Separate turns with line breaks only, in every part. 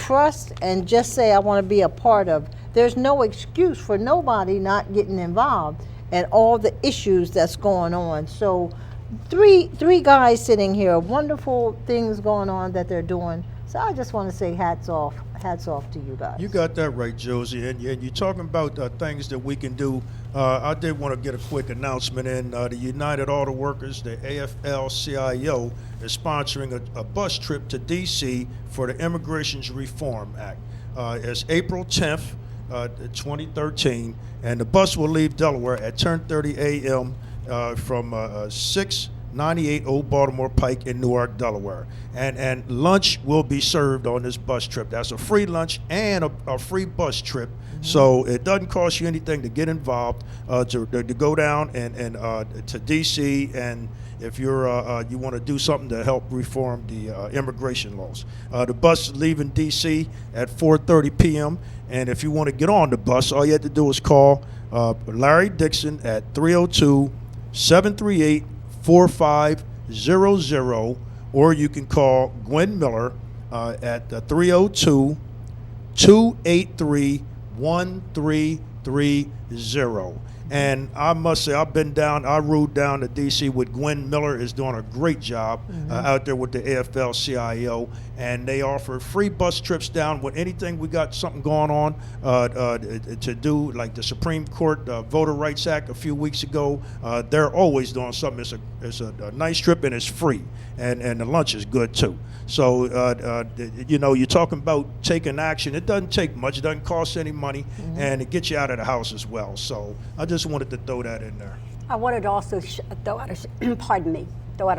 trust and just say, I want to be a part of. There's no excuse for nobody not getting involved and all the issues that's going on. So three guys sitting here, wonderful things going on that they're doing. So I just want to say hats off to you guys.
You got that right, Josie. And you're talking about things that we can do. I did want to get a quick announcement in. The United Auto Workers, the AFL-CIO, is sponsoring a bus trip to D.C. for the Immigration Reform Act. It's April 10th, 2013, and the bus will leave Delaware at 10:30 a.m. From 698 Old Baltimore Pike in Newark, Delaware. And lunch will be served on this bus trip. That's a free lunch and a free bus trip. Mm-hmm. So it doesn't cost you anything to get involved, to go down and to D.C. and if you want to do something to help reform the immigration laws. The bus is leaving D.C. at 4:30 p.m. And if you want to get on the bus, all you have to do is call Larry Dixon at 302-738-4500, or you can call Gwen Miller at 302-283-1330. And I must say, I rode down to D.C. with Gwen Miller, is doing a great job out there with the AFL-CIO, and they offer free bus trips down with anything we got something going on to do, like the Supreme Court Voter Rights Act a few weeks ago. They're always doing something. It's a nice trip, and it's free, and the lunch is good too. So, you're talking about taking action. It doesn't take much. It doesn't cost any money, and it gets you out of the house as well. So I just wanted to throw that in there.
I wanted to also throw out a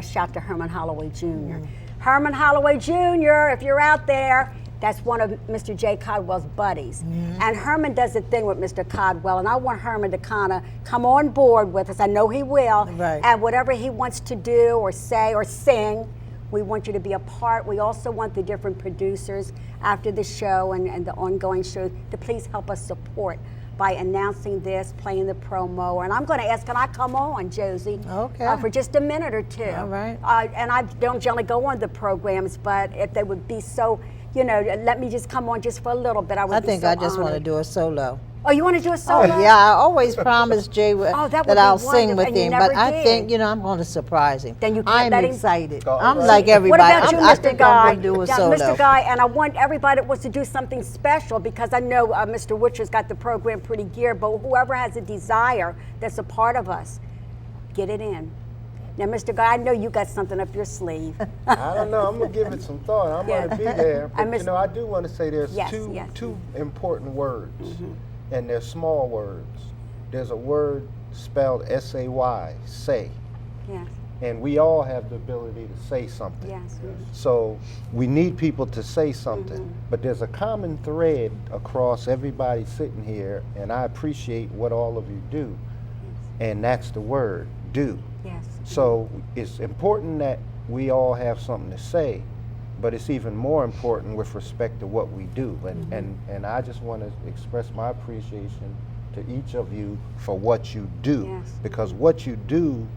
shout to Herman Holloway Jr. Herman Holloway Jr., if you're out there, that's one of Mr. J. Codwell's buddies. And Herman does a thing with Mr. Codwell, and I want Herman to kind of come on board with us. I know he will.
Right.
And whatever he wants to do or say or sing, we want you to be a part. We also want the different producers after the show and the ongoing show to please help us support by announcing this, playing the promo. And I'm going to ask, can I come on, Josie?
Okay.
For just a minute or two.
All right.
And I don't generally go on the programs, but if they would be so, let me just come on just for a little bit, I would be so
think I just want to
honored.
do a solo.
Oh, you want to do a solo?
Oh, yeah, I always promise Jay
that
that I'll sing with
and you
him,
never
but I
did.
think, I'm going to surprise him.
Then you can't let
I'm
him-
excited.
All
I'm
right.
like everybody.
What about you,
I
Mr.
think
Guy?
I'm going to do a
Yeah,
solo.
Mr. Guy, and I want everybody that wants to do something special, because I know Mr. Witcher's got the program pretty geared, but whoever has a desire that's a part of us, get it in. Now, Mr. Guy, I know you got something up your sleeve.
I don't know. I'm going to give it some thought. I'm going to be there. But, I do want to say there's two important words, and they're small words. There's a word spelled S-A-Y, say.
Yes.
And we all have the ability to say something.
Yes.
So we need people to say something. But there's a common thread across everybody sitting here, and I appreciate what all of you do. And that's the word, do.
Yes.
So it's important that we all have something to say, but it's even more important with respect to what we do. And I just want to express my appreciation to each of you for what you do.
Yes.
Because what you do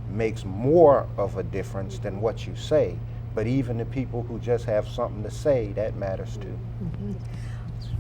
makes more of a difference than what you say. But even the people who just have something to say, that matters too.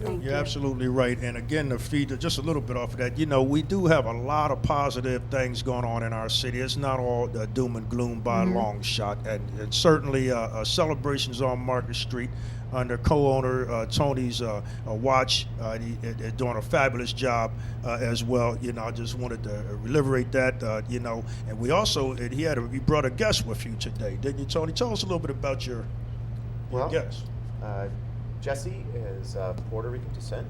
Thank
You're
you.
absolutely right. And again, to feed just a little bit off of that, we do have a lot of positive things going on in our city. It's not all doom and gloom by a long shot. And certainly celebrations on Market Street under co-owner Tony's watch. He's doing a fabulous job as well. I just wanted to reiterate that, And we also, he brought a guest with you today, didn't you, Tony? Tell us a little bit about your guest.
Jessie is of Puerto Rican descent.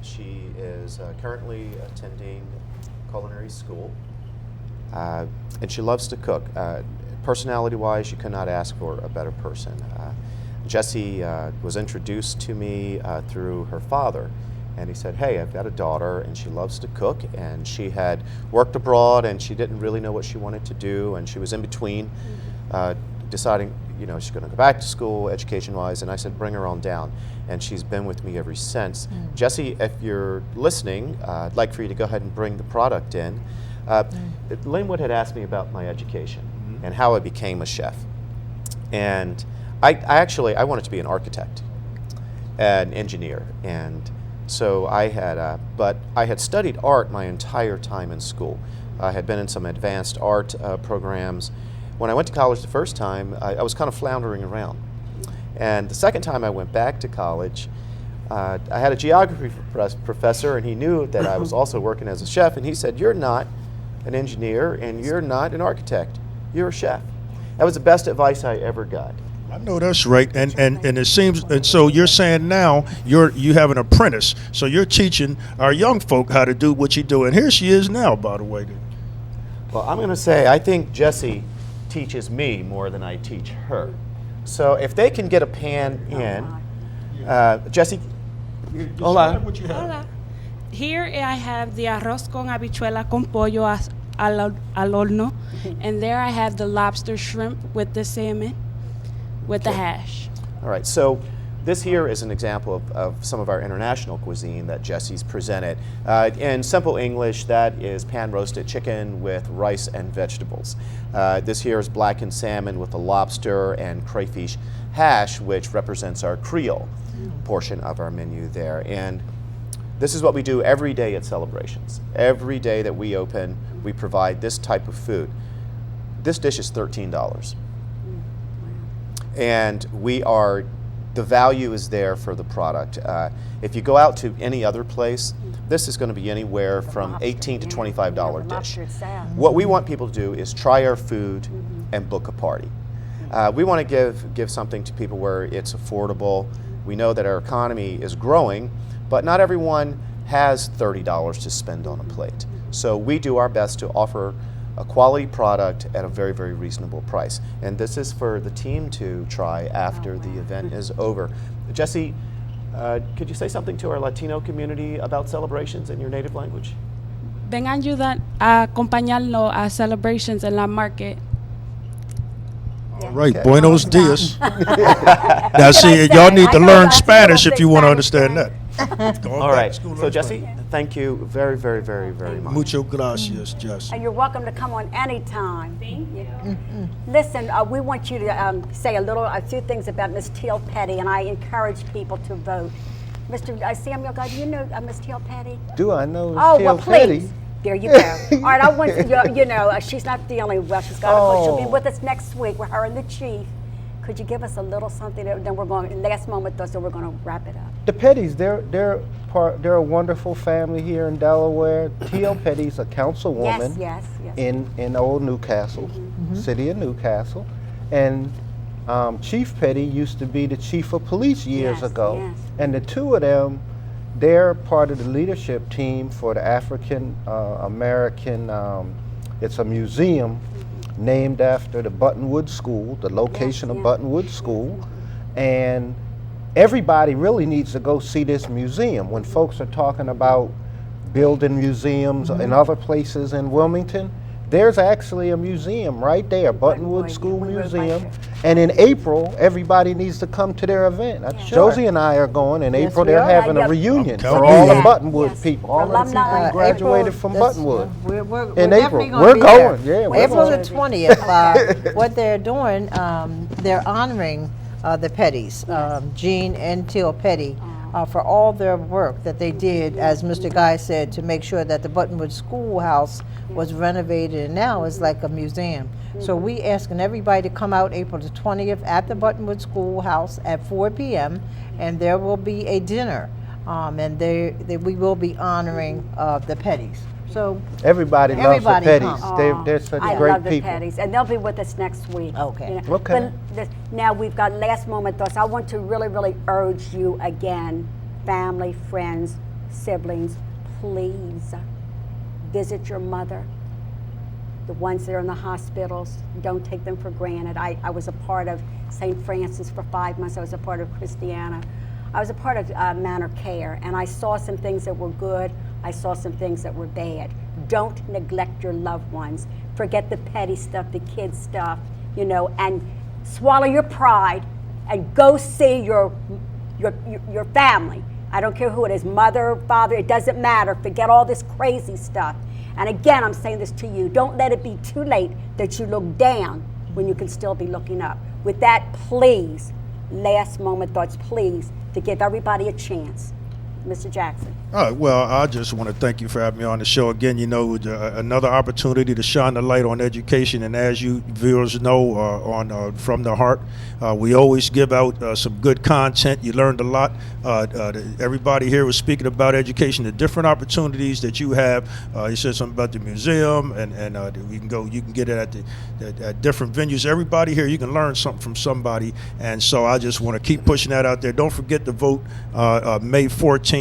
She is currently attending culinary school, and she loves to cook. Personality-wise, you could not ask for a better person. Jessie was introduced to me through her father, and he said, hey, I've got a daughter, and she loves to cook, and she had worked abroad, and she didn't really know what she wanted to do, and she was in between, deciding, she's going to go back to school education-wise, and I said, bring her on down. And she's been with me ever since. Jessie, if you're listening, I'd like for you to go ahead and bring the product in. Linwood had asked me about my education and how I became a chef. And I wanted to be an architect. an engineer, and so but I had studied art my entire time in school. I had been in some advanced art programs. When I went to college the first time, I was kind of floundering around. And the second time I went back to college, I had a geography professor, and he knew that I was also working as a chef, and he said, "You're not an engineer, and you're not an architect. You're a chef." That was the best advice I ever got.
I know that's right, and it seems, and so you're saying now you have an apprentice, so you're teaching our young folk how to do what you do, and here she is now, by the way.
Well, I'm going to say I think Jessie teaches me more than I teach her. So if they can get a pan in, Jessie, hola.
What you have?
Hola. Here I have the arroz con habichuela con pollo al horno, and there I have the lobster shrimp with the salmon with the hash.
All right, so this here is an example of some of our international cuisine that Jessie's presented. In simple English, that is pan-roasted chicken with rice and vegetables. This here is blackened salmon with the lobster and crayfish hash, which represents our Creole portion of our menu there. And this is what we do every day at celebrations. Every day that we open, we provide this type of food. This dish is $13. And the value is there for the product. If you go out to any other place, this is going to be anywhere from $18 to $25 dish. What we want people to do is try our food and book a party. We want to give something to people where it's affordable. We know that our economy is growing, but not everyone has $30 to spend on a plate. So we do our best to offer a quality product at a very, very reasonable price. And this is for the team to try after the event is over. Jessie, could you say something to our Latino community about celebrations in your native language?
Ven a ayudar a acompañarnos a celebrations en la market.
All right, buenos dias. Now see, y'all need to learn Spanish if you want to understand that.
All right, so Jessie, thank you very, very, very, very much.
Mucho gracias, Jessie.
And you're welcome to come on anytime. Thank you. Listen, we want you to say a few things about Miss Teal Petty, and I encourage people to vote. Mr. Samuel, God, do you know Miss Teal Petty?
Do I know
Oh,
Teal
well,
Petty?
please. There you go. All right, I want to, she's not the only, she's got she'll be with us next week with her and the chief. Could you give us a little something? Then we're going, last moment though, so we're going to wrap it up.
The Pettys, they're a wonderful family here in Delaware. Teal Petty's a councilwoman
Yes.
in Old Newcastle, city of Newcastle, and Chief Petty used to be the chief of police years ago, and the two of them, they're part of the leadership team for the African American. It's a museum named after the Buttonwood School, the location of Buttonwood School, and everybody really needs to go see this museum. When folks are talking about building museums in other places in Wilmington, there's actually a museum right there, Buttonwood School Museum. And in April, everybody needs to come to their event. Josie and I are going. In April, they're having a reunion for all the Buttonwood people, all the people who graduated from Buttonwood. In April, we're going.
April the 20th. What they're doing, they're honoring the Pettys, Jean and Teal Petty, for all their work that they did, as Mr. Guy said, to make sure that the Buttonwood Schoolhouse was renovated and now is like a museum. So we asking everybody to come out April the 20th at the Buttonwood Schoolhouse at 4 p.m. and there will be a dinner, and we will be honoring the Pettys. So
everybody loves the Pettys. They're such
I
great
love the
people.
Pettys, and they'll be with us next week.
Okay.
Okay.
But now we've got last moment thoughts. I want to really, really urge you again, family, friends, siblings, please visit your mother. The ones that are in the hospitals, don't take them for granted. I was a part of St. Francis for 5 months. I was a part of Christiana. I was a part of Manor Care, and I saw some things that were good. I saw some things that were bad. Don't neglect your loved ones. Forget the petty stuff, the kid stuff, and swallow your pride and go see your family. I don't care who it is, mother, father, it doesn't matter. Forget all this crazy stuff. And again, I'm saying this to you, don't let it be too late that you look down when you can still be looking up. With that, please, last moment thoughts, please, to give everybody a chance. Mr. Jackson.
Well, I just want to thank you for having me on the show again. You know, another opportunity to shine the light on education, and as you viewers know, on From the Heart, we always give out some good content. You learned a lot. Everybody here was speaking about education, the different opportunities that you have. You said something about the museum, and we can go. You can get it at different venues. Everybody here, you can learn something from somebody, and so I just want to keep pushing that out there. Don't forget to vote May 14th.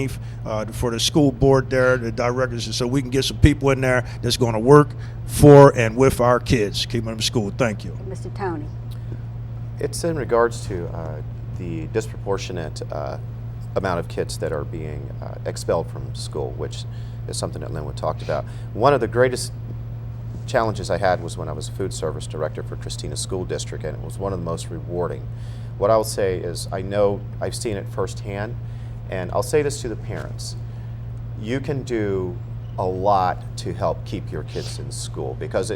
For the school board there, the directors, so we can get some people in there that's going to work for and with our kids, keep them in school. Thank you.
Mr. Tony.
It's in regards to the disproportionate amount of kids that are being expelled from school, which is something that Linwood talked about. One of the greatest challenges I had was when I was food service director for Christina School District, and it was one of the most rewarding. What I will say is I know I've seen it firsthand, and I'll say this to the parents. You can do a lot to help keep your kids in school, because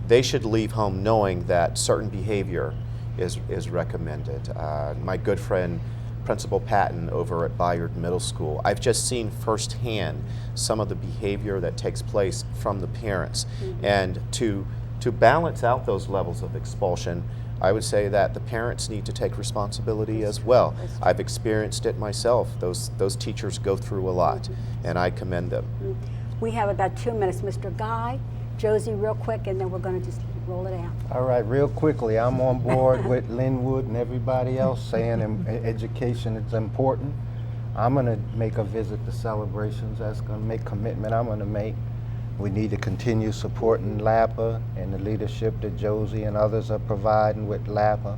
they should leave home knowing that certain behavior is recommended. My good friend, Principal Patton over at Bayard Middle School, I've just seen firsthand some of the behavior that takes place from the parents. Mm-hmm. And to balance out those levels of expulsion, I would say that the parents need to take responsibility as well. I've experienced it myself. Those teachers go through a lot, and I commend them.
We have about 2 minutes. Mr. Guy, Josie, real quick, and then we're going to just roll it out.
All right, real quickly, I'm on board with Linwood and everybody else saying education is important. I'm going to make a visit to celebrations. That's going to make commitment I'm going to make. We need to continue supporting LAPA and the leadership that Josie and others are providing with LAPA.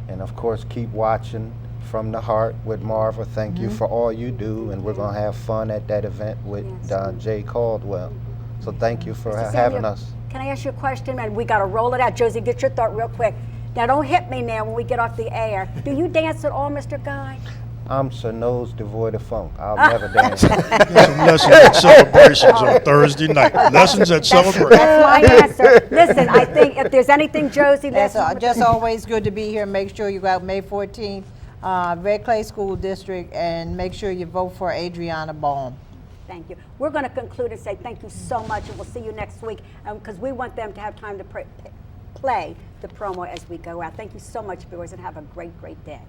And of course, keep watching From the Heart with Marva. Thank you for all you do, and we're going to have fun at that event with Jay Caldwell. So thank you for having us.
Can I ask you a question? And we got to roll it out. Josie, get your thought real quick. Now, don't hit me now when we get off the air. Do you dance at all, Mr. Guy?
I'm Sir Nose devoid of funk. I'll never dance.
Get some lessons at celebrations on Thursday night. Lessons at celebrations.
That's my answer. Listen, I think if there's anything, Josie,
That's just always good to be here. Make sure you go out May 14th, Red Clay School District, and make sure you vote for Adriana Baum.
Thank you. We're going to conclude and say thank you so much, and we'll see you next week, because we want them to have time to play the promo as we go out. Thank you so much, viewers, and have a great, great day.